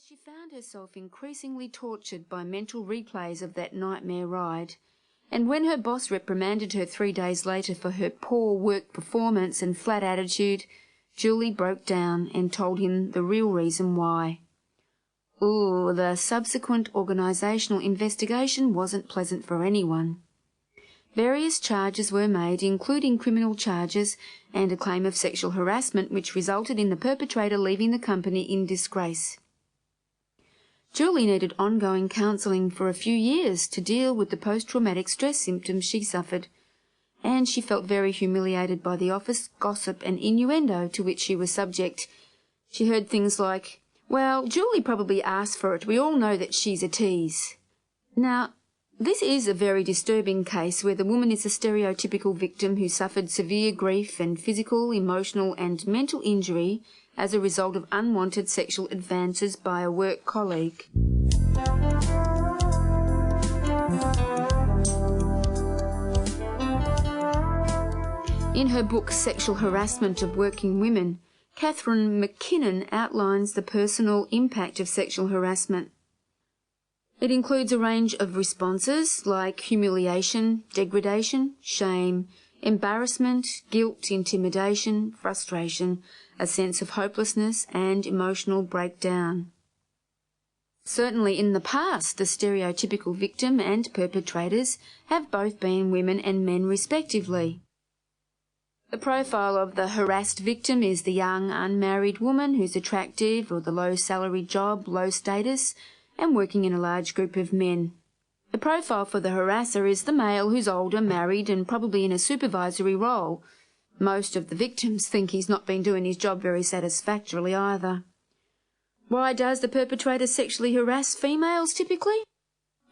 She found herself increasingly tortured by mental replays of that nightmare ride, and when her boss reprimanded her 3 days later for her poor work performance and flat attitude, Julie broke down and told him the real reason why. Ooh, the subsequent organisational investigation wasn't pleasant for anyone. Various charges were made, including criminal charges and a claim of sexual harassment, which resulted in the perpetrator leaving the company in disgrace. Julie needed ongoing counselling for a few years to deal with the post-traumatic stress symptoms she suffered, and she felt very humiliated by the office gossip and innuendo to which she was subject. She heard things like, "Well, Julie probably asked for it. We all know that she's a tease." Now, this is a very disturbing case where the woman is a stereotypical victim who suffered severe grief and physical, emotional and mental injury as a result of unwanted sexual advances by a work colleague. In her book Sexual Harassment of Working Women, Catherine McKinnon outlines the personal impact of sexual harassment. It includes a range of responses like humiliation, degradation, shame, embarrassment, guilt, intimidation, frustration, a sense of hopelessness and emotional breakdown. Certainly in the past, the stereotypical victim and perpetrators have both been women and men respectively. The profile of the harassed victim is the young, unmarried woman who's attractive, or the low-salary job, low status, and working in a large group of men. The profile for the harasser is the male who's older, married, and probably in a supervisory role. Most of the victims think he's not been doing his job very satisfactorily either. Why does the perpetrator sexually harass females typically?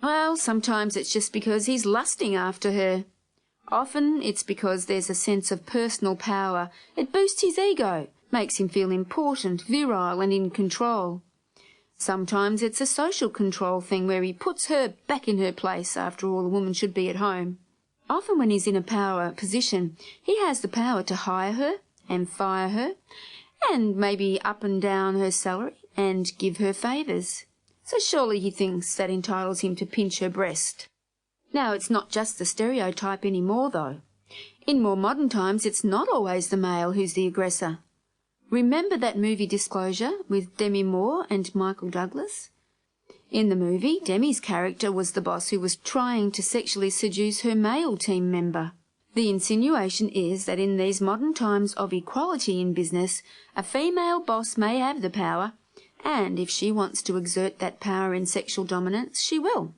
Well, sometimes it's just because he's lusting after her. Often it's because there's a sense of personal power. It boosts his ego, makes him feel important, virile and in control. Sometimes it's a social control thing where he puts her back in her place. After all, the woman should be at home. Often when he's in a power position, he has the power to hire her and fire her and maybe up and down her salary and give her favours. So surely he thinks that entitles him to pinch her breast. Now, it's not just the stereotype anymore, though. In more modern times, it's not always the male who's the aggressor. Remember that movie Disclosure with Demi Moore and Michael Douglas? In the movie, Demi's character was the boss who was trying to sexually seduce her male team member. The insinuation is that in these modern times of equality in business, a female boss may have the power, and if she wants to exert that power in sexual dominance, she will.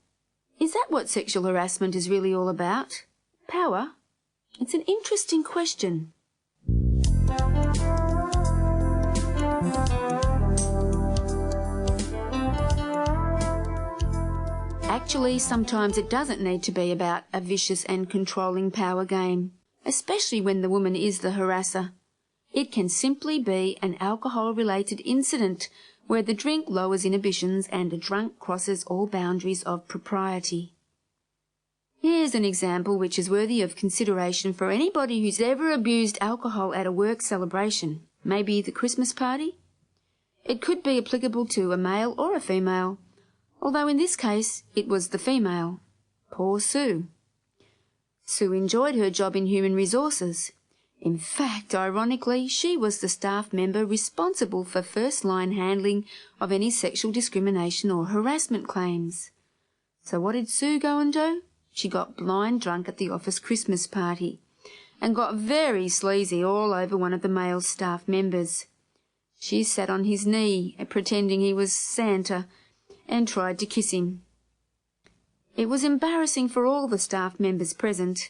Is that what sexual harassment is really all about? Power? It's an interesting question. Actually, sometimes it doesn't need to be about a vicious and controlling power game, especially when the woman is the harasser. It can simply be an alcohol-related incident where the drink lowers inhibitions and a drunk crosses all boundaries of propriety. Here's an example which is worthy of consideration for anybody who's ever abused alcohol at a work celebration, maybe the Christmas party. It could be applicable to a male or a female, although in this case it was the female. Poor Sue. Sue enjoyed her job in human resources. In fact, ironically, she was the staff member responsible for first-line handling of any sexual discrimination or harassment claims. So what did Sue go and do? She got blind drunk at the office Christmas party and got very sleazy all over one of the male staff members. She sat on his knee, pretending he was Santa, and tried to kiss him. It was embarrassing for all the staff members present,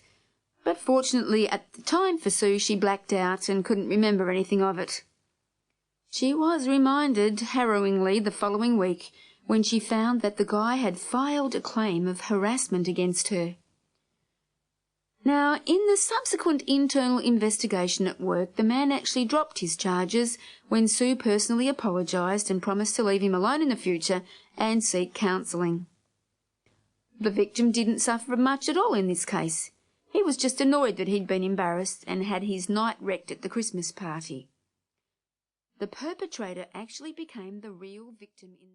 but fortunately at the time for Sue she blacked out and couldn't remember anything of it. She was reminded harrowingly the following week when she found that the guy had filed a claim of harassment against her. Now, in the subsequent internal investigation at work, the man actually dropped his charges when Sue personally apologised and promised to leave him alone in the future and seek counselling. The victim didn't suffer much at all in this case. He was just annoyed that he'd been embarrassed and had his night wrecked at the Christmas party. The perpetrator actually became the real victim in